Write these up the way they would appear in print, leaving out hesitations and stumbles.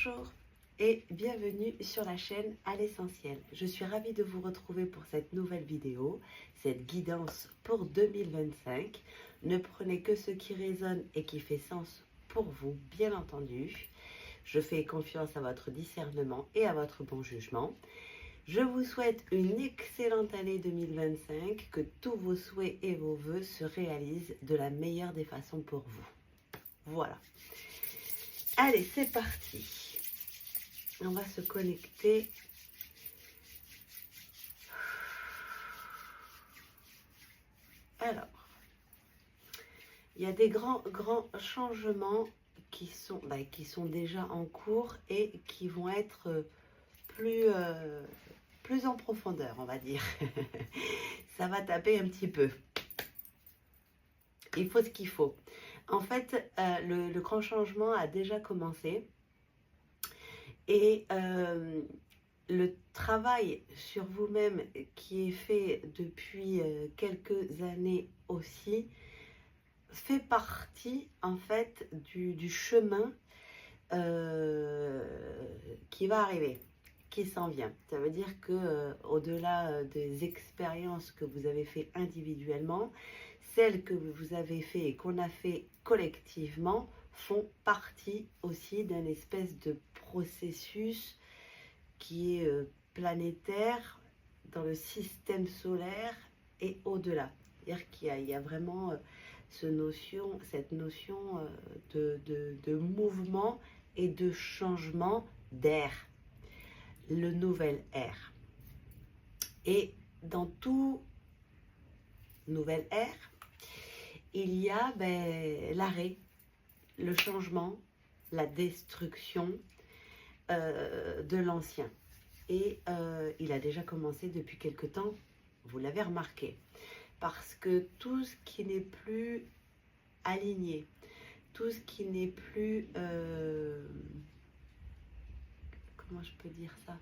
Bonjour et bienvenue sur la chaîne à l'essentiel. Je suis ravie de vous retrouver pour cette nouvelle vidéo, cette guidance pour 2025. Ne prenez que ce qui résonne et qui fait sens pour vous, bien entendu. Je fais confiance à votre discernement et à votre bon jugement. Je vous souhaite une excellente année 2025, que tous vos souhaits et vos vœux se réalisent de la meilleure des façons pour vous. Voilà. Allez, c'est parti. On va se connecter. Alors, il y a des grands changements qui sont déjà en cours et qui vont être plus en profondeur, on va dire. Ça va taper un petit peu. Il faut ce qu'il faut. En fait, le grand changement a déjà commencé. Et le travail sur vous-même qui est fait depuis quelques années aussi fait partie en fait du chemin qui va arriver, qui s'en vient. Ça veut dire que au-delà des expériences que vous avez fait individuellement, celles que vous avez fait et qu'on a fait collectivement font partie aussi d'un espèce de processus qui est planétaire dans le système solaire et au-delà. C'est-à-dire qu'il y a vraiment cette notion de mouvement et de changement d'air, le nouvel air. Et dans tout nouvel air, il y a l'arrêt, le changement, la destruction de l'ancien. Et il a déjà commencé depuis quelque temps, vous l'avez remarqué, parce que tout ce qui n'est plus aligné, tout ce qui n'est plus, comment je peux dire ça,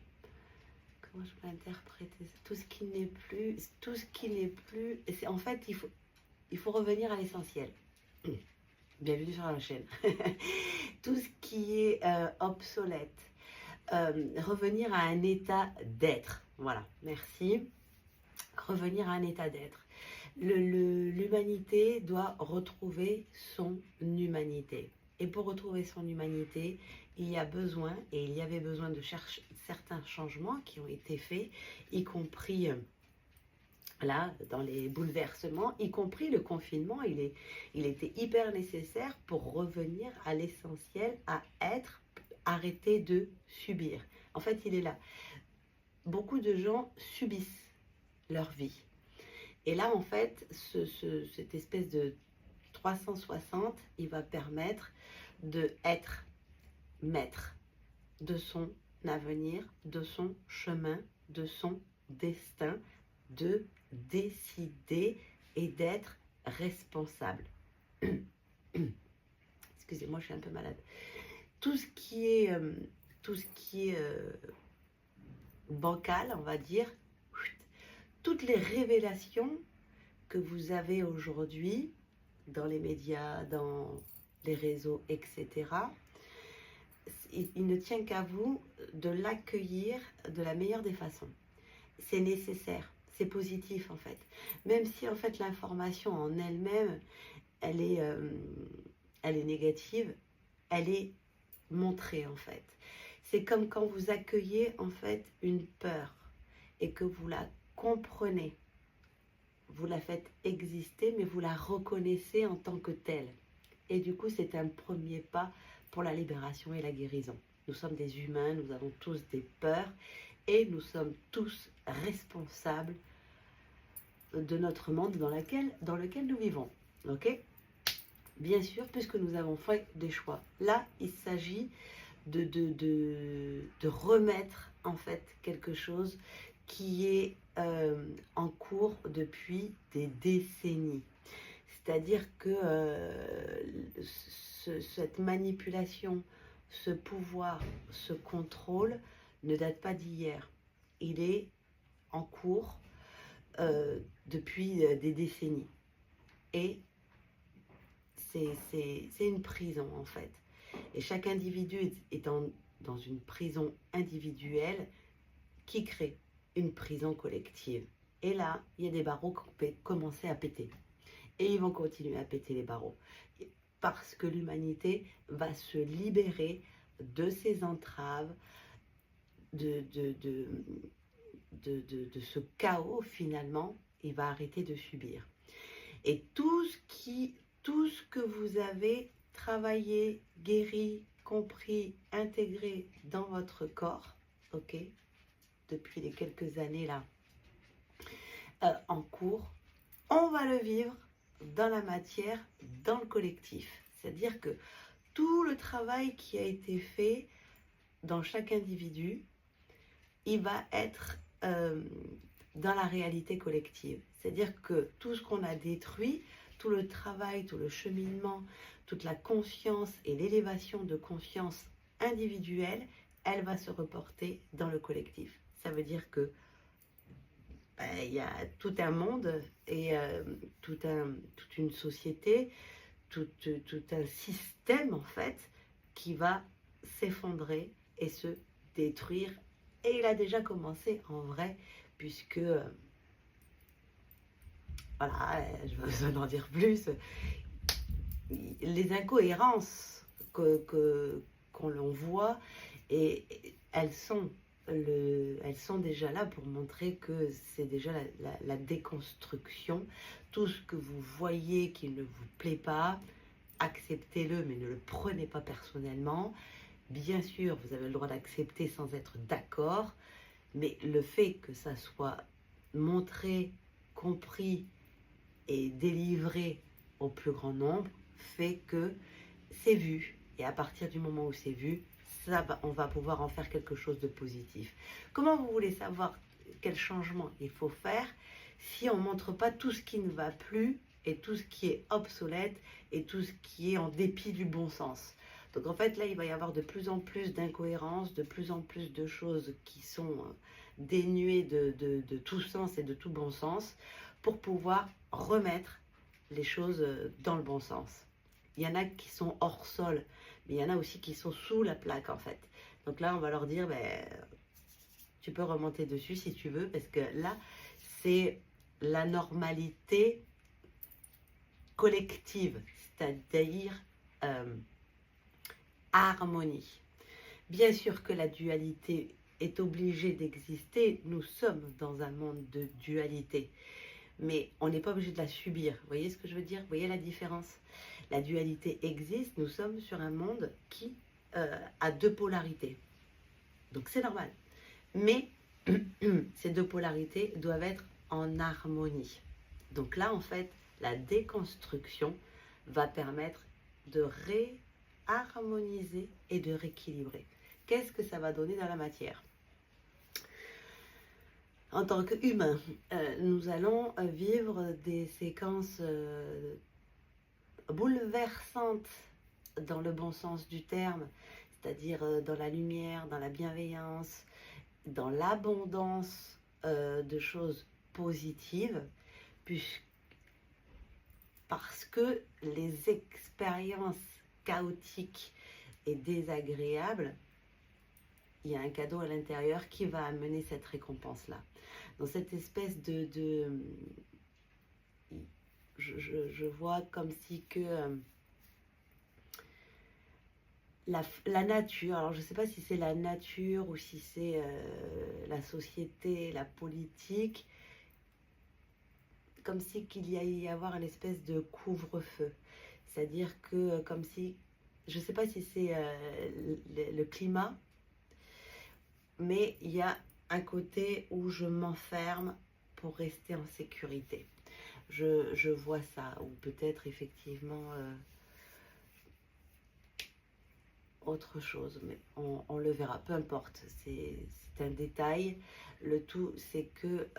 comment je peux interpréter ça, tout ce qui n'est plus, en fait il faut revenir à l'essentiel. Bienvenue sur la chaîne. Tout ce qui est obsolète, revenir à un état d'être. Voilà, merci. Revenir à un état d'être. L'humanité doit retrouver son humanité. Et pour retrouver son humanité, il y a besoin, et il y avait besoin de chercher certains changements qui ont été faits, y compris là, dans les bouleversements, y compris le confinement, il était hyper nécessaire pour revenir à l'essentiel, à être, arrêter de subir. En fait, il est là. Beaucoup de gens subissent leur vie. Et là, en fait, cette espèce de 360, il va permettre d'être maître de son avenir, de son chemin, de son destin, de décider et d'être responsable. Excusez-moi, je suis un peu malade. Tout ce qui est bancal, on va dire, toutes les révélations que vous avez aujourd'hui dans les médias, dans les réseaux, etc., il ne tient qu'à vous de l'accueillir de la meilleure des façons. C'est nécessaire. C'est positif en fait. Même si en fait l'information en elle-même, elle est négative, elle est montrée en fait. C'est comme quand vous accueillez en fait une peur et que vous la comprenez. Vous la faites exister, mais vous la reconnaissez en tant que telle. Et du coup, c'est un premier pas pour la libération et la guérison. Nous sommes des humains, nous avons tous des peurs et nous sommes tous responsables de notre monde dans lequel nous vivons. Ok ? Bien sûr, puisque nous avons fait des choix. Là, il s'agit de remettre en fait quelque chose qui est en cours depuis des décennies. C'est-à-dire que cette manipulation, ce pouvoir, ce contrôle ne date pas d'hier. Il est en cours depuis des décennies. Et c'est une prison en fait. Et chaque individu est dans une prison individuelle qui crée une prison collective. Et là, il y a des barreaux qui ont commencé à péter. Et ils vont continuer à péter les barreaux. Parce que l'humanité va se libérer de ses entraves, de ce chaos finalement, il va arrêter de subir. Et tout ce que vous avez travaillé, guéri, compris, intégré dans votre corps, ok, depuis les quelques années là, en cours, on va le vivre dans la matière, dans le collectif. C'est-à-dire que tout le travail qui a été fait dans chaque individu, il va être dans la réalité collective. C'est-à-dire que tout ce qu'on a détruit, tout le travail, tout le cheminement, toute la conscience et l'élévation de conscience individuelle, elle va se reporter dans le collectif. Ça veut dire que il y a tout un monde et toute une société, tout un système en fait qui va s'effondrer et se détruire. Et il a déjà commencé en vrai, puisque, voilà, je n'ai pas besoin d'en dire plus, les incohérences qu'on l'on voit, et elles sont déjà là pour montrer que c'est déjà la déconstruction. Tout ce que vous voyez qui ne vous plaît pas, acceptez-le, mais ne le prenez pas personnellement. Bien sûr, vous avez le droit d'accepter sans être d'accord, mais le fait que ça soit montré, compris et délivré au plus grand nombre fait que c'est vu. Et à partir du moment où c'est vu, on va pouvoir en faire quelque chose de positif. Comment vous voulez savoir quel changement il faut faire si on ne montre pas tout ce qui ne va plus et tout ce qui est obsolète et tout ce qui est en dépit du bon sens? Donc en fait là, il va y avoir de plus en plus d'incohérences, de plus en plus de choses qui sont dénuées de tout sens et de tout bon sens pour pouvoir remettre les choses dans le bon sens. Il y en a qui sont hors sol, mais il y en a aussi qui sont sous la plaque en fait. Donc là, on va leur dire, tu peux remonter dessus si tu veux, parce que là, c'est la normalité collective, c'est-à-dire harmonie. Bien sûr que la dualité est obligée d'exister, nous sommes dans un monde de dualité, mais on n'est pas obligé de la subir. Vous voyez ce que je veux dire? Vous voyez la différence? La dualité existe, nous sommes sur un monde qui a deux polarités. Donc c'est normal. Mais ces deux polarités doivent être en harmonie. Donc là, en fait, la déconstruction va permettre de réharmoniser et de rééquilibrer. Qu'est-ce que ça va donner dans la matière? En tant qu'humains, nous allons vivre des séquences bouleversantes dans le bon sens du terme, c'est-à-dire dans la lumière, dans la bienveillance, dans l'abondance de choses positives, parce que les expériences chaotiques et désagréables, il y a un cadeau à l'intérieur qui va amener cette récompense-là. Dans cette espèce je vois comme si que la nature, alors je ne sais pas si c'est la nature ou si c'est la société, la politique, comme si qu'il y avoir une espèce de couvre-feu. C'est-à-dire que comme si, je ne sais pas si c'est le climat, mais il y a un côté où je m'enferme pour rester en sécurité. Je vois ça, ou peut-être effectivement autre chose, mais on le verra, peu importe, c'est un détail. Le tout, c'est que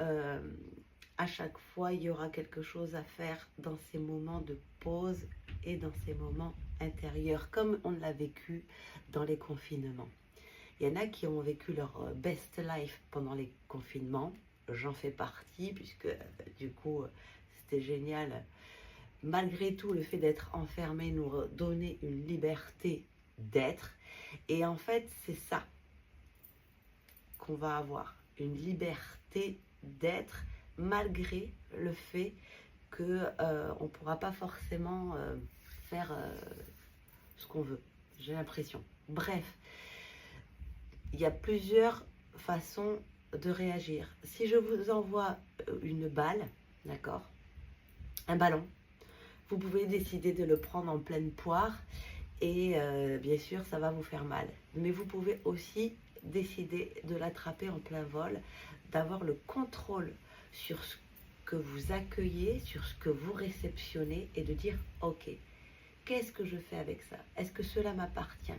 à chaque fois, il y aura quelque chose à faire dans ces moments de pause et dans ces moments intérieurs, comme on l'a vécu dans les confinements. Il y en a qui ont vécu leur best life pendant les confinements. J'en fais partie, puisque du coup, c'était génial. Malgré tout, le fait d'être enfermé nous donnait une liberté d'être. Et en fait, c'est ça qu'on va avoir, une liberté d'être malgré le fait que on ne pourra pas forcément faire ce qu'on veut, j'ai l'impression. Bref, il y a plusieurs façons de réagir. Si je vous envoie une balle, d'accord, un ballon, vous pouvez décider de le prendre en pleine poire et bien sûr ça va vous faire mal. Mais vous pouvez aussi décider de l'attraper en plein vol, d'avoir le contrôle sur ce que vous accueillez, sur ce que vous réceptionnez et de dire ok, qu'est-ce que je fais avec ça? Est-ce que cela m'appartient?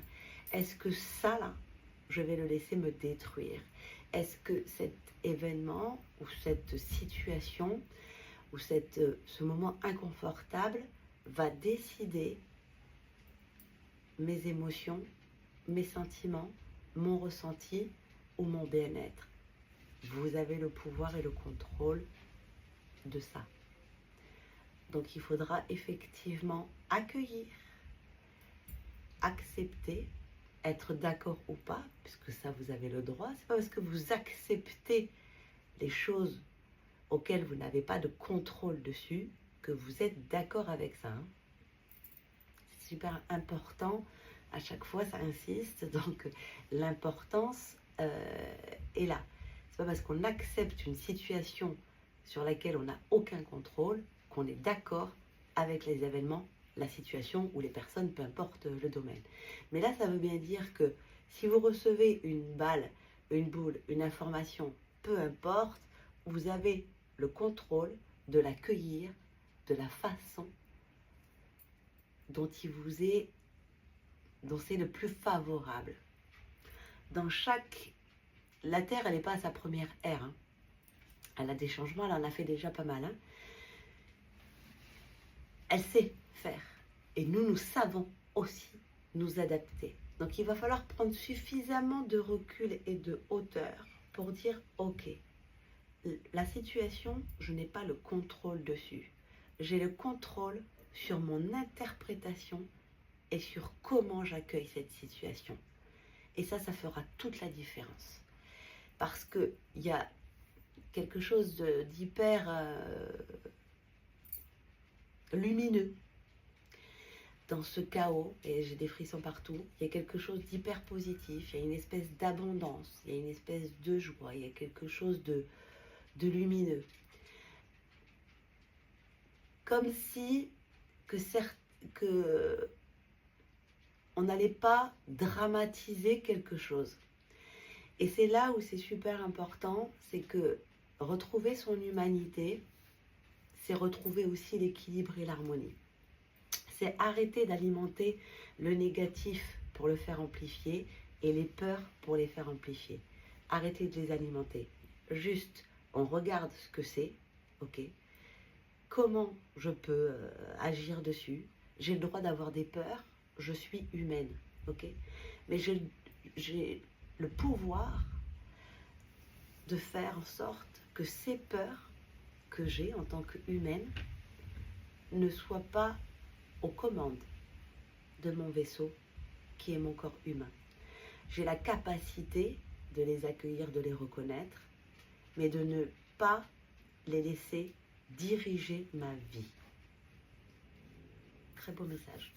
Est-ce que ça là, je vais le laisser me détruire? Est-ce que cet événement ou cette situation ou ce moment inconfortable va décider mes émotions, mes sentiments, mon ressenti ou mon bien-être? Vous avez le pouvoir et le contrôle de ça. Donc il faudra effectivement accueillir, accepter, être d'accord ou pas, puisque ça vous avez le droit. C'est pas parce que vous acceptez les choses auxquelles vous n'avez pas de contrôle dessus que vous êtes d'accord avec ça. Hein. C'est super important. À chaque fois, ça insiste. Donc l'importance est là. C'est pas parce qu'on accepte une situation sur laquelle on n'a aucun contrôle qu'on est d'accord avec les événements, la situation ou les personnes, peu importe le domaine. Mais là, ça veut bien dire que si vous recevez une balle, une boule, une information, peu importe, vous avez le contrôle de l'accueillir de la façon dont dont c'est le plus favorable. La Terre, elle n'est pas à sa première ère. Hein. Elle a des changements, elle en a fait déjà pas mal. Hein. Elle sait faire. Et nous savons aussi nous adapter. Donc il va falloir prendre suffisamment de recul et de hauteur pour dire ok, la situation, je n'ai pas le contrôle dessus. J'ai le contrôle sur mon interprétation et sur comment j'accueille cette situation. Et ça fera toute la différence. Parce qu'il y a quelque chose d'hyper lumineux dans ce chaos, et j'ai des frissons partout. Il y a quelque chose d'hyper positif, il y a une espèce d'abondance, il y a une espèce de joie, il y a quelque chose de lumineux. Comme si on n'allait pas dramatiser quelque chose. Et c'est là où c'est super important, c'est que retrouver son humanité, c'est retrouver aussi l'équilibre et l'harmonie. C'est arrêter d'alimenter le négatif pour le faire amplifier et les peurs pour les faire amplifier. Arrêtez de les alimenter. Juste, on regarde ce que c'est, ok? Comment je peux agir dessus? J'ai le droit d'avoir des peurs, je suis humaine, ok? Mais j'ai le pouvoir de faire en sorte que ces peurs que j'ai en tant qu'humaine ne soient pas aux commandes de mon vaisseau qui est mon corps humain. J'ai la capacité de les accueillir, de les reconnaître, mais de ne pas les laisser diriger ma vie. Très beau message.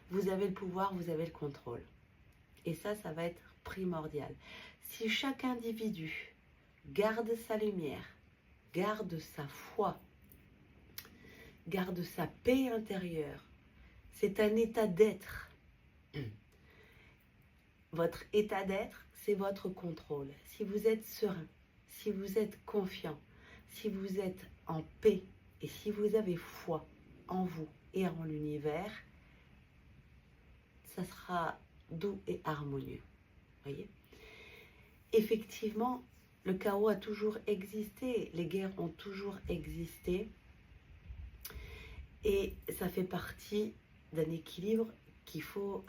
Vous avez le pouvoir, vous avez le contrôle. Et ça va être primordial. Si chaque individu garde sa lumière, garde sa foi, garde sa paix intérieure, c'est un état d'être. Votre état d'être, c'est votre contrôle. Si vous êtes serein, si vous êtes confiant, si vous êtes en paix et si vous avez foi en vous et en l'univers, ça sera doux et harmonieux. Voyez ? Effectivement, le chaos a toujours existé, les guerres ont toujours existé et ça fait partie d'un équilibre qu'il faut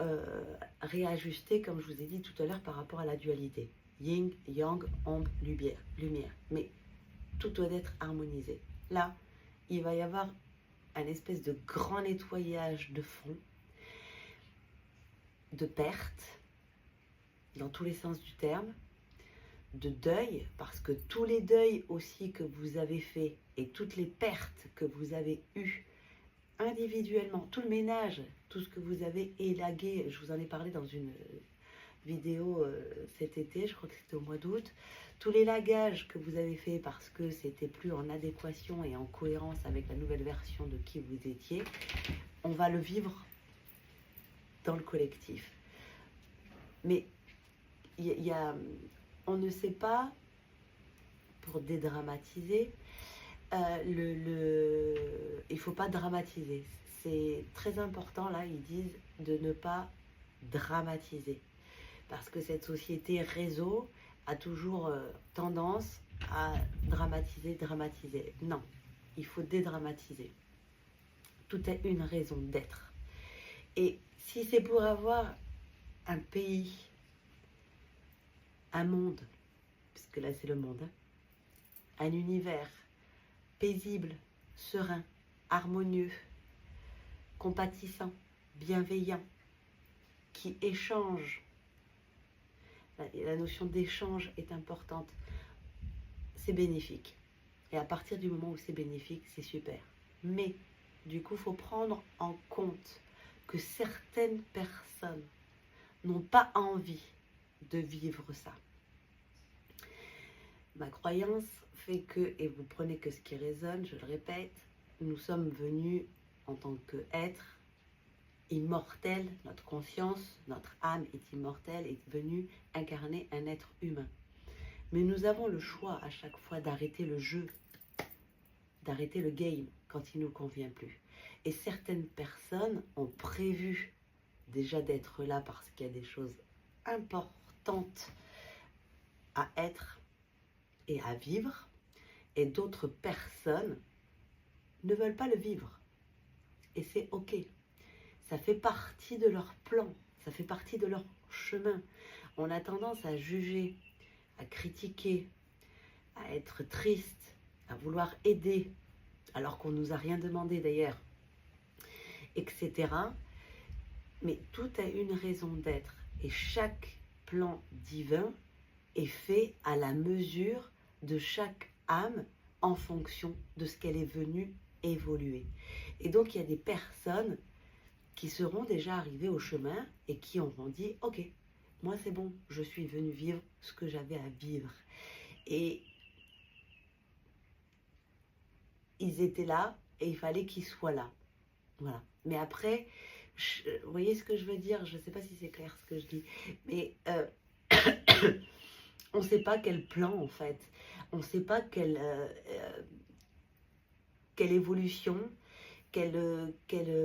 réajuster, comme je vous ai dit tout à l'heure, par rapport à la dualité. Yin, yang, ombre, lumière. Mais tout doit être harmonisé. Là, il va y avoir un espèce de grand nettoyage de fond de perte, dans tous les sens du terme, de deuil, parce que tous les deuils aussi que vous avez faits et toutes les pertes que vous avez eues individuellement, tout le ménage, tout ce que vous avez élagué, je vous en ai parlé dans une vidéo cet été, je crois que c'était au mois d'août, tous les lagages que vous avez fait parce que c'était plus en adéquation et en cohérence avec la nouvelle version de qui vous étiez, on va le vivre dans le collectif. Mais on ne sait pas, pour dédramatiser, il ne faut pas dramatiser. C'est très important, là, ils disent de ne pas dramatiser. Parce que cette société réseau a toujours tendance à dramatiser. Non, il faut dédramatiser. Tout a une raison d'être. Et si c'est pour avoir un pays, un monde, puisque là c'est le monde, hein, un univers paisible, serein, harmonieux, compatissant, bienveillant, qui échange. La notion d'échange est importante. C'est bénéfique. Et à partir du moment où c'est bénéfique, c'est super. Mais, du coup, il faut prendre en compte que certaines personnes n'ont pas envie de vivre ça. Ma croyance fait que, et vous prenez que ce qui résonne, je le répète, nous sommes venus en tant qu'êtres immortels, notre conscience, notre âme est immortelle, est venue incarner un être humain. Mais nous avons le choix à chaque fois d'arrêter le jeu, d'arrêter le game quand il ne nous convient plus. Et certaines personnes ont prévu déjà d'être là parce qu'il y a des choses importantes à être et à vivre, et d'autres personnes ne veulent pas le vivre. Et c'est ok. Ça fait partie de leur plan, ça fait partie de leur chemin. On a tendance à juger, à critiquer, à être triste, à vouloir aider, alors qu'on ne nous a rien demandé d'ailleurs, etc. Mais tout a une raison d'être. Et chaque plan divin est fait à la mesure de chaque âme en fonction de ce qu'elle est venue évoluer. Et donc il y a des personnes qui seront déjà arrivées au chemin et qui auront dit « Ok, moi c'est bon, je suis venue vivre ce que j'avais à vivre. » Et ils étaient là et il fallait qu'ils soient là. Voilà. Mais après, vous voyez ce que je veux dire? Je ne sais pas si c'est clair ce que je dis. Mais on ne sait pas quel plan en fait. On ne sait pas quelle évolution, quelle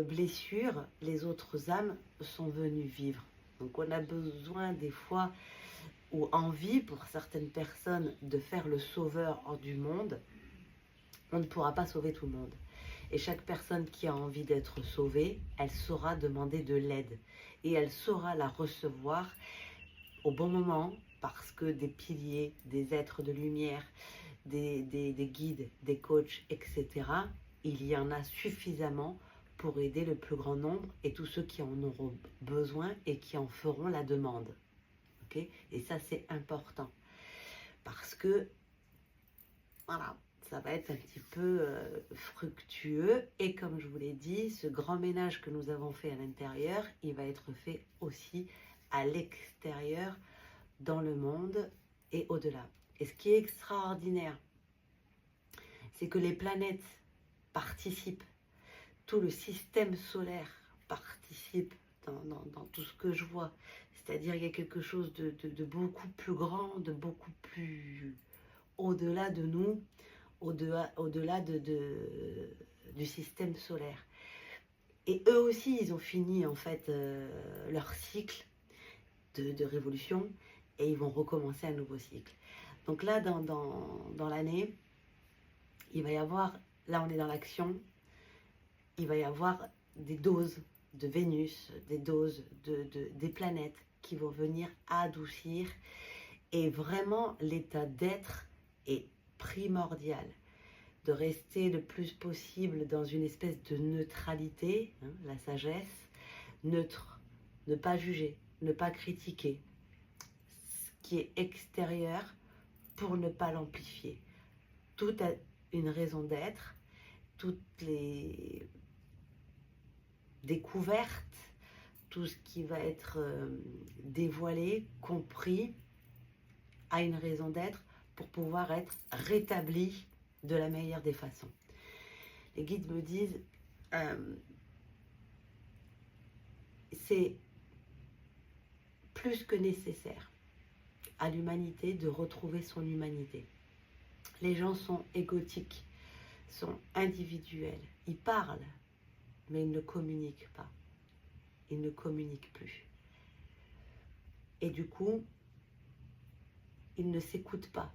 blessure les autres âmes sont venues vivre. Donc on a besoin des fois, ou envie pour certaines personnes, de faire le sauveur hors du monde. On ne pourra pas sauver tout le monde. Et chaque personne qui a envie d'être sauvée, elle saura demander de l'aide. Et elle saura la recevoir au bon moment, parce que des piliers, des êtres de lumière, des guides, des coachs, etc., il y en a suffisamment pour aider le plus grand nombre et tous ceux qui en auront besoin et qui en feront la demande. Okay? Et ça, c'est important. Parce que, voilà, ça va être un petit peu fructueux. Et comme je vous l'ai dit, ce grand ménage que nous avons fait à l'intérieur, il va être fait aussi à l'extérieur, dans le monde et au-delà. Et ce qui est extraordinaire, c'est que les planètes participent, tout le système solaire participe dans tout ce que je vois. C'est-à-dire il y a quelque chose de beaucoup plus grand, de beaucoup plus au-delà de nous, au-delà du système solaire. Et eux aussi, ils ont fini en fait leur cycle de révolution et ils vont recommencer un nouveau cycle. Donc là, dans l'année, il va y avoir, là on est dans l'action, il va y avoir des doses de Vénus, des doses des planètes qui vont venir adoucir. Et vraiment, l'état d'être est primordial. De rester le plus possible dans une espèce de neutralité, hein, la sagesse, neutre, ne pas juger, ne pas critiquer ce qui est extérieur pour ne pas l'amplifier. Tout a une raison d'être, toutes les découvertes, tout ce qui va être dévoilé, compris, a une raison d'être pour pouvoir être rétabli de la meilleure des façons. Les guides me disent, c'est plus que nécessaire à l'humanité de retrouver son humanité. Les gens sont égotiques, sont individuels, ils parlent, mais ils ne communiquent pas. Ils ne communiquent plus. Et du coup, ils ne s'écoutent pas,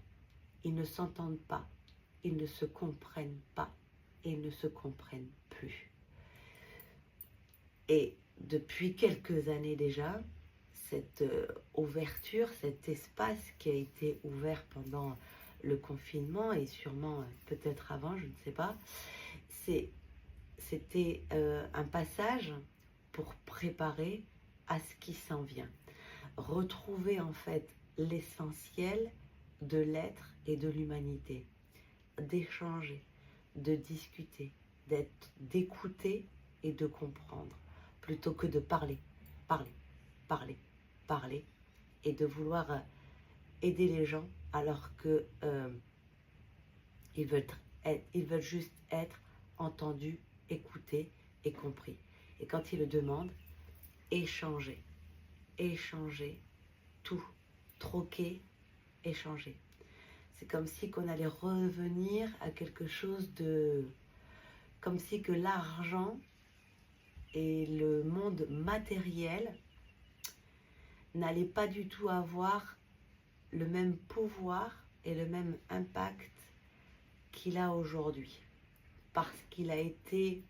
ils ne s'entendent pas, ils ne se comprennent pas et ils ne se comprennent plus. Et depuis quelques années déjà, cette ouverture, cet espace qui a été ouvert pendant le confinement et sûrement peut-être avant, je ne sais pas, c'était un passage pour préparer à ce qui s'en vient. Retrouver en fait l'essentiel de l'être et de l'humanité. D'échanger, de discuter, d'écouter et de comprendre, plutôt que de parler, et de vouloir aider les gens alors que ils veulent juste être entendus, écoutés et compris. Et quand ils le demandent, échanger, tout, troquer, échanger. C'est comme si qu'on allait revenir à quelque chose de... Comme si que l'argent et le monde matériel n'allaient pas du tout avoir le même pouvoir et le même impact qu'il a aujourd'hui. Parce qu'il a été...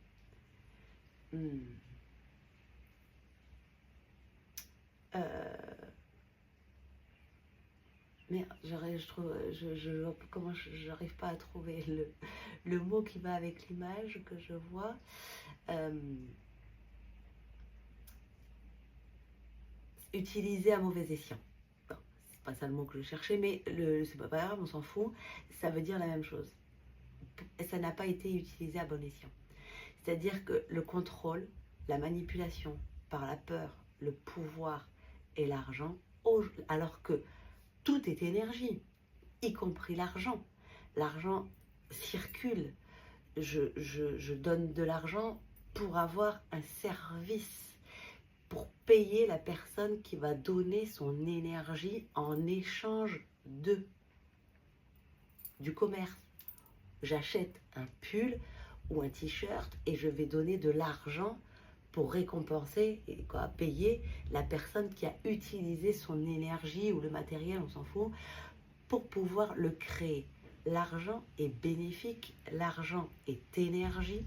Merde, j'arrive pas à trouver le mot qui va avec l'image que je vois. Utilisé à mauvais escient. Bon, c'est pas ça le mot que je cherchais, mais c'est pas grave, on s'en fout. Ça veut dire la même chose. Ça n'a pas été utilisé à bon escient. C'est-à-dire que le contrôle, la manipulation par la peur, le pouvoir et l'argent, alors que tout est énergie, y compris l'argent. L'argent circule. Je donne de l'argent pour avoir un service, pour payer la personne qui va donner son énergie en échange du commerce. J'achète un pull ou un t-shirt et je vais donner de l'argent pour récompenser et payer la personne qui a utilisé son énergie ou le matériel, on s'en fout, pour pouvoir le créer. L'argent est bénéfique, l'argent est énergie,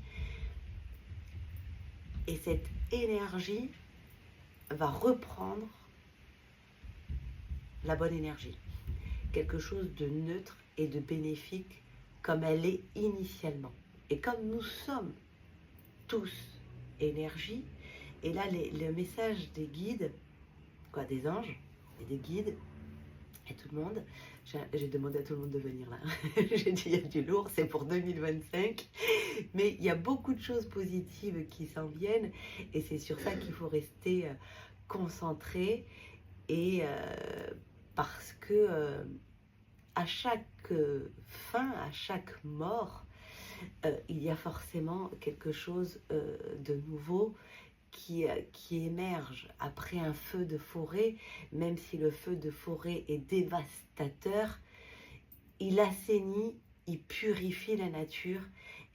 et cette énergie va reprendre la bonne énergie, quelque chose de neutre et de bénéfique comme elle est initialement. Et comme nous sommes tous énergie, et là le message des guides, des anges et des guides et tout le monde, j'ai demandé à tout le monde de venir là. J'ai dit il y a du lourd, c'est pour 2025, mais il y a beaucoup de choses positives qui s'en viennent et c'est sur ça qu'il faut rester concentré et parce que à chaque fin, à chaque mort, il y a forcément quelque chose de nouveau qui émerge après un feu de forêt. Même si le feu de forêt est dévastateur, il assainit, il purifie la nature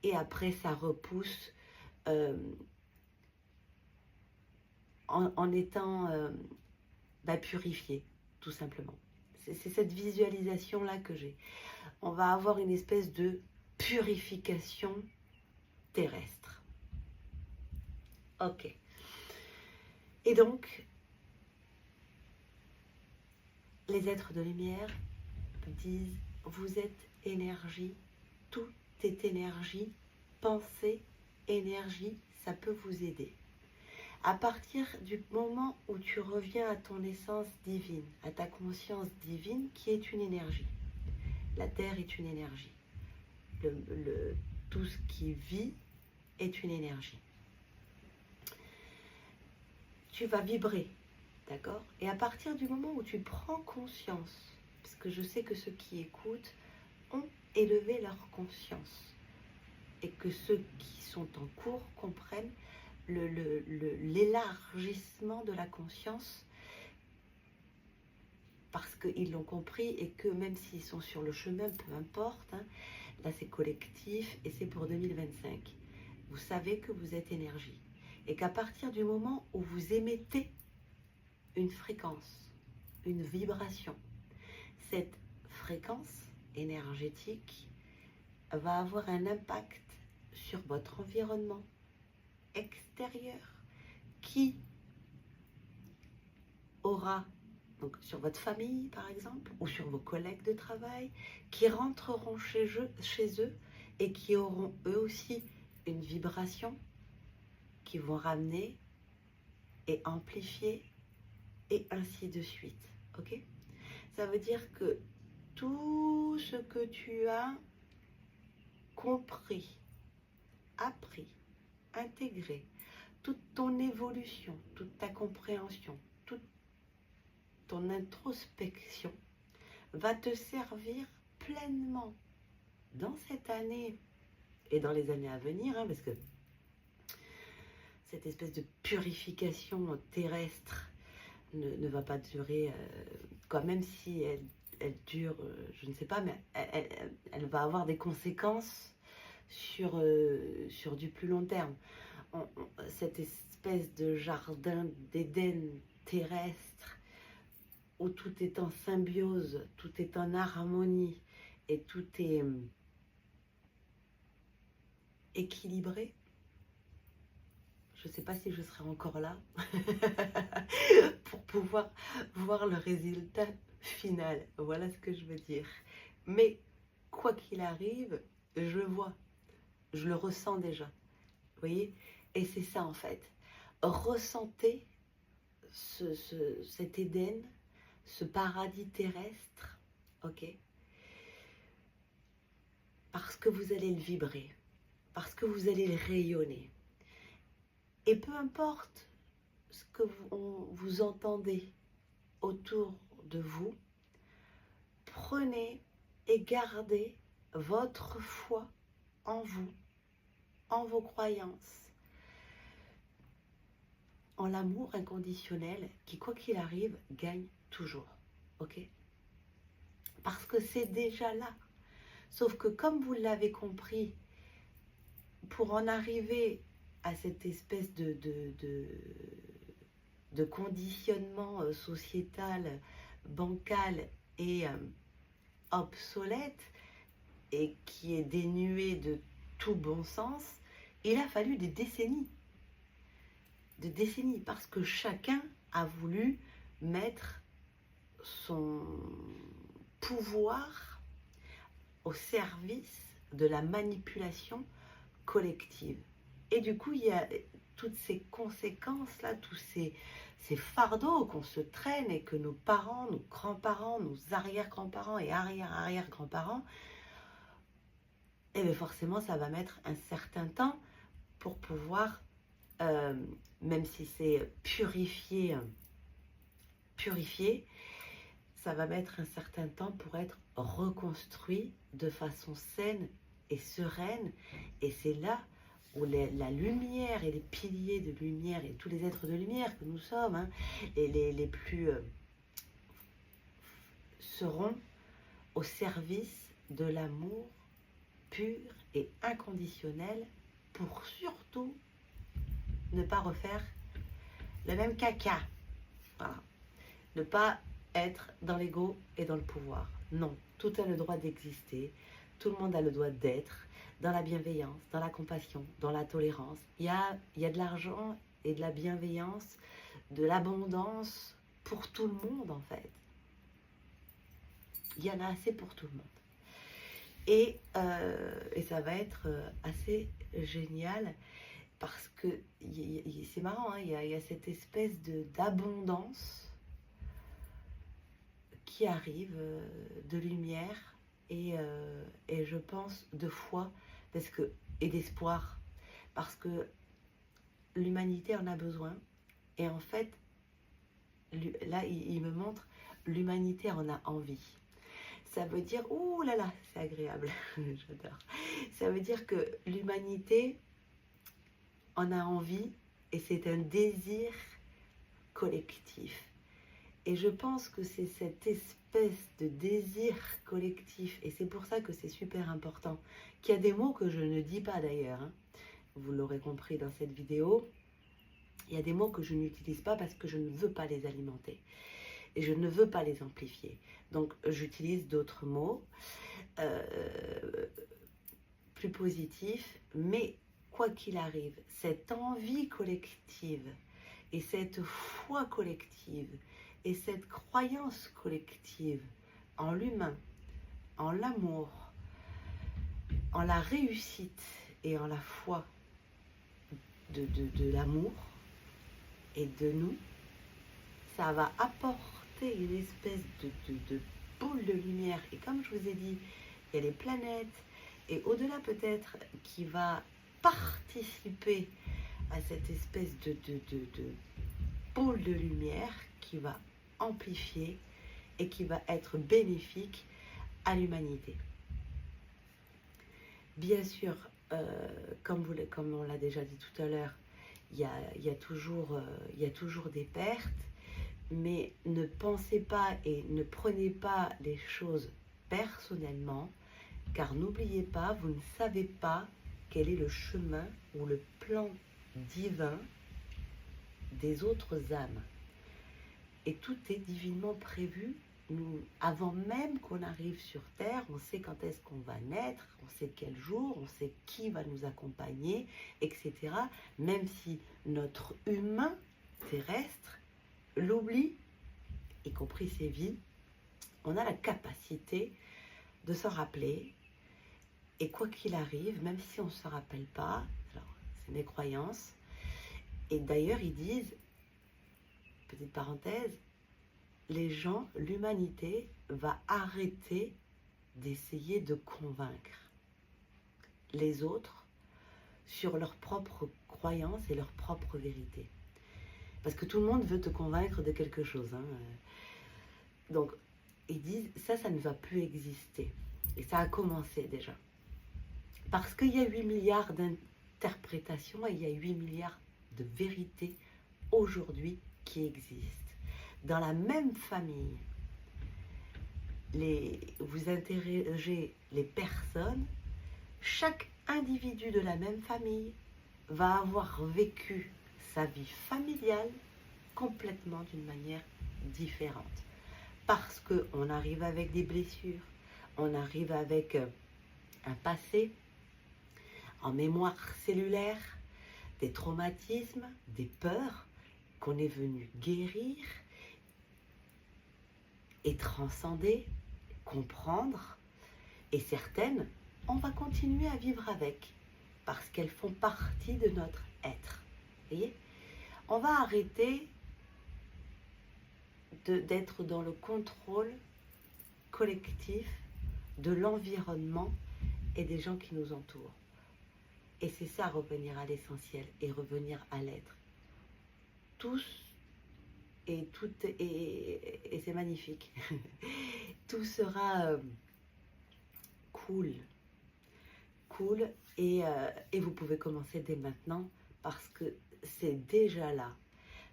et après ça repousse en étant purifié, tout simplement. C'est cette visualisation-là que j'ai. On va avoir une espèce de purification terrestre. Ok. Et donc, les êtres de lumière disent, vous êtes énergie, tout est énergie, pensée, énergie, ça peut vous aider. À partir du moment où tu reviens à ton essence divine, à ta conscience divine qui est une énergie. La Terre est une énergie. Tout ce qui vit est une énergie. Tu vas vibrer, d'accord? Et à partir du moment où tu prends conscience, parce que je sais que ceux qui écoutent ont élevé leur conscience, et que ceux qui sont en cours comprennent l'élargissement de la conscience parce qu'ils l'ont compris et que même s'ils sont sur le chemin, peu importe, hein, là c'est collectif et c'est pour 2025. Vous savez que vous êtes énergie et qu'à partir du moment où vous émettez une fréquence, une vibration, cette fréquence énergétique va avoir un impact sur votre environnement extérieur qui aura, donc sur votre famille par exemple, ou sur vos collègues de travail, qui rentreront chez eux et qui auront eux aussi une vibration qui vont ramener et amplifier et ainsi de suite. Ok? Ça veut dire que tout ce que tu as compris, appris, intégré, toute ton évolution, toute ta compréhension, toute ton introspection va te servir pleinement dans cette année et dans les années à venir, hein, parce que cette espèce de purification terrestre ne va pas durer, quand même si elle dure, je ne sais pas, mais elle va avoir des conséquences sur du plus long terme. Cette espèce de jardin d'Éden terrestre où tout est en symbiose, tout est en harmonie et tout est équilibré. Je ne sais pas si je serai encore là pour pouvoir voir le résultat final. Voilà ce que je veux dire. Mais quoi qu'il arrive, je vois, je le ressens déjà. Vous voyez? Et c'est ça en fait. Ressentez cet Éden, ce paradis terrestre, ok? Parce que vous allez le vibrer, parce que vous allez le rayonner. Et peu importe ce que vous entendez autour de vous, prenez et gardez votre foi en vous, en vos croyances, en l'amour inconditionnel qui, quoi qu'il arrive, gagne toujours. Ok? Parce que c'est déjà là. Sauf que comme vous l'avez compris, pour en arriver à cette espèce de conditionnement sociétal, bancal et obsolète, et qui est dénué de tout bon sens, il a fallu des décennies. Parce que chacun a voulu mettre son pouvoir au service de la manipulation collective. Et du coup, il y a toutes ces conséquences-là, tous ces fardeaux qu'on se traîne et que nos parents, nos grands-parents, nos arrière-grands-parents et arrière-arrière-grands-parents, et bien forcément, ça va mettre un certain temps pour pouvoir, même si c'est purifié, ça va mettre un certain temps pour être reconstruit de façon saine et sereine. Et c'est là où la lumière et les piliers de lumière et tous les êtres de lumière que nous sommes, hein, et les plus seront au service de l'amour pur et inconditionnel pour surtout ne pas refaire le même caca. Voilà. Ne pas être dans l'ego et dans le pouvoir. Non, tout a le droit d'exister, tout le monde a le droit d'être dans la bienveillance, dans la compassion, dans la tolérance. Il y a de l'argent et de la bienveillance, de l'abondance pour tout le monde en fait. Il y en a assez pour tout le monde. Et ça va être assez génial parce que c'est marrant, hein, il y a cette espèce d'abondance qui arrive, de lumière et je pense de foi parce que, et d'espoir, parce que l'humanité en a besoin. Et en fait, là, il me montre, l'humanité en a envie. Ça veut dire, ouh là là, c'est agréable, j'adore. Ça veut dire que l'humanité en a envie et c'est un désir collectif. Et je pense que c'est cette espèce de désir collectif, et c'est pour ça que c'est super important, qu'il y a des mots que je ne dis pas d'ailleurs, hein. Vous l'aurez compris dans cette vidéo, il y a des mots que je n'utilise pas parce que je ne veux pas les alimenter. Et je ne veux pas les amplifier. Donc j'utilise d'autres mots plus positifs, mais quoi qu'il arrive, cette envie collective et cette foi collective et cette croyance collective en l'humain, en l'amour, en la réussite et en la foi de l'amour et de nous, ça va apporter une espèce de boule de lumière. Et comme je vous ai dit, il y a les planètes, et au-delà peut-être qui va participer à cette espèce de boule de lumière qui va amplifier et qui va être bénéfique à l'humanité. Bien sûr, comme on l'a déjà dit tout à l'heure, il y a toujours des pertes, mais ne pensez pas et ne prenez pas les choses personnellement, car n'oubliez pas, vous ne savez pas quel est le chemin ou le plan divin des autres âmes. Et tout est divinement prévu. Nous, avant même qu'on arrive sur Terre, on sait quand est-ce qu'on va naître, on sait quel jour, on sait qui va nous accompagner, etc. Même si notre humain terrestre l'oublie, y compris ses vies, on a la capacité de s'en rappeler. Et quoi qu'il arrive, même si on ne se rappelle pas, alors c'est mes croyances, et d'ailleurs ils disent, petite parenthèse, les gens, l'humanité va arrêter d'essayer de convaincre les autres sur leurs propres croyances et leurs propres vérités. Parce que tout le monde veut te convaincre de quelque chose, hein. Donc, ils disent, ça ne va plus exister. Et ça a commencé déjà. Parce qu'il y a 8 milliards d'interprétations et il y a 8 milliards de vérités aujourd'hui qui existent. Dans la même famille, vous interrogez les personnes, chaque individu de la même famille va avoir vécu sa vie familiale complètement d'une manière différente. Parce qu'on arrive avec des blessures, on arrive avec un passé en mémoire cellulaire, des traumatismes, des peurs qu'on est venu guérir et transcender, comprendre, et certaines, on va continuer à vivre avec, parce qu'elles font partie de notre être. Vous voyez ? On va arrêter d'être dans le contrôle collectif de l'environnement et des gens qui nous entourent. Et c'est ça, revenir à l'essentiel et revenir à l'être. Tous et tout, et c'est magnifique. Tout sera cool, et vous pouvez commencer dès maintenant parce que c'est déjà là,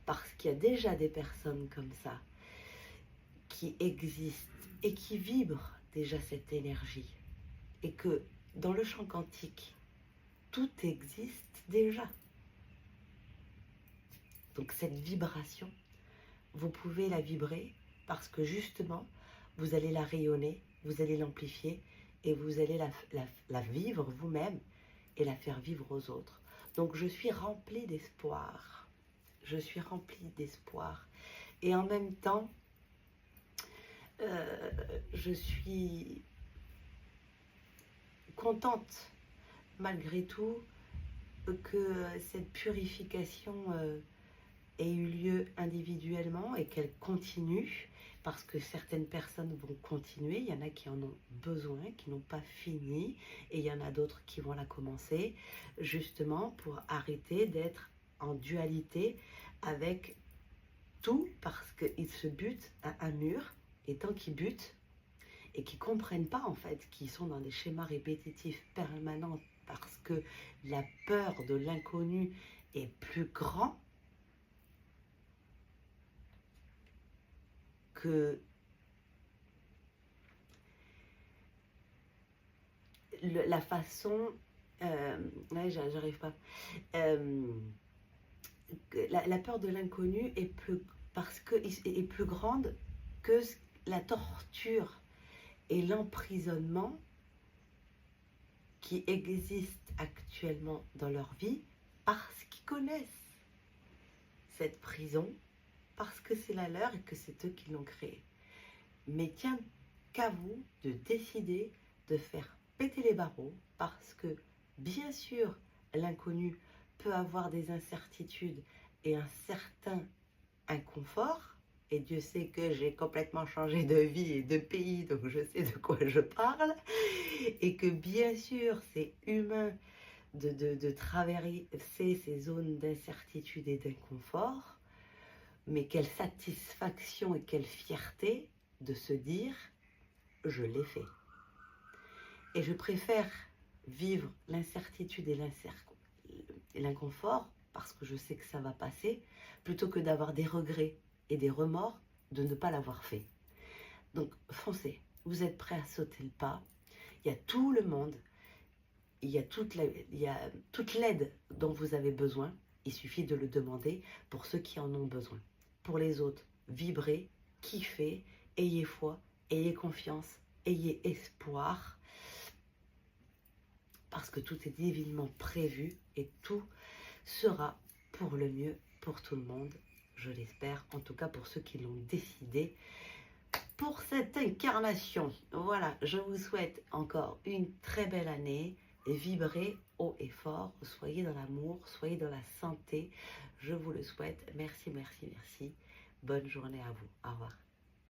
parce qu'il y a déjà des personnes comme ça qui existent et qui vibrent déjà cette énergie, et que dans le champ quantique, tout existe déjà. Donc cette vibration, vous pouvez la vibrer parce que justement, vous allez la rayonner, vous allez l'amplifier et vous allez la vivre vous-même et la faire vivre aux autres. Donc je suis remplie d'espoir. Je suis remplie d'espoir. Et en même temps, je suis contente malgré tout que cette purification ait eu lieu individuellement et qu'elle continue, parce que certaines personnes vont continuer, il y en a qui en ont besoin, qui n'ont pas fini, et il y en a d'autres qui vont la commencer, justement pour arrêter d'être en dualité avec tout, parce qu'ils se butent à un mur, et tant qu'ils butent, et qui ne comprennent pas en fait, qui sont dans des schémas répétitifs permanents, parce que la peur de l'inconnu est plus grand que la façon... ouais, j'arrive pas. La peur de l'inconnu est est plus grande que la torture et l'emprisonnement qui existent actuellement dans leur vie, parce qu'ils connaissent cette prison, parce que c'est la leur et que c'est eux qui l'ont créée. Mais tiens qu'à vous de décider de faire péter les barreaux, parce que bien sûr l'inconnu peut avoir des incertitudes et un certain inconfort, et Dieu sait que j'ai complètement changé de vie et de pays, donc je sais de quoi je parle, et que bien sûr c'est humain de traverser ces zones d'incertitude et d'inconfort, mais quelle satisfaction et quelle fierté de se dire « je l'ai fait ». Et je préfère vivre l'incertitude et l'inconfort, parce que je sais que ça va passer, plutôt que d'avoir des regrets et des remords de ne pas l'avoir fait. Donc foncez, vous êtes prêts à sauter le pas, il y a tout le monde, il y a toute l'aide dont vous avez besoin, il suffit de le demander pour ceux qui en ont besoin. Pour les autres, vibrez, kiffez, ayez foi, ayez confiance, ayez espoir, parce que tout est divinement prévu et tout sera pour le mieux pour tout le monde, je l'espère, en tout cas pour ceux qui l'ont décidé pour cette incarnation. Voilà, je vous souhaite encore une très belle année, vibrez haut et fort, soyez dans l'amour, soyez dans la santé, je vous le souhaite. Merci, merci, merci. Bonne journée à vous. Au revoir.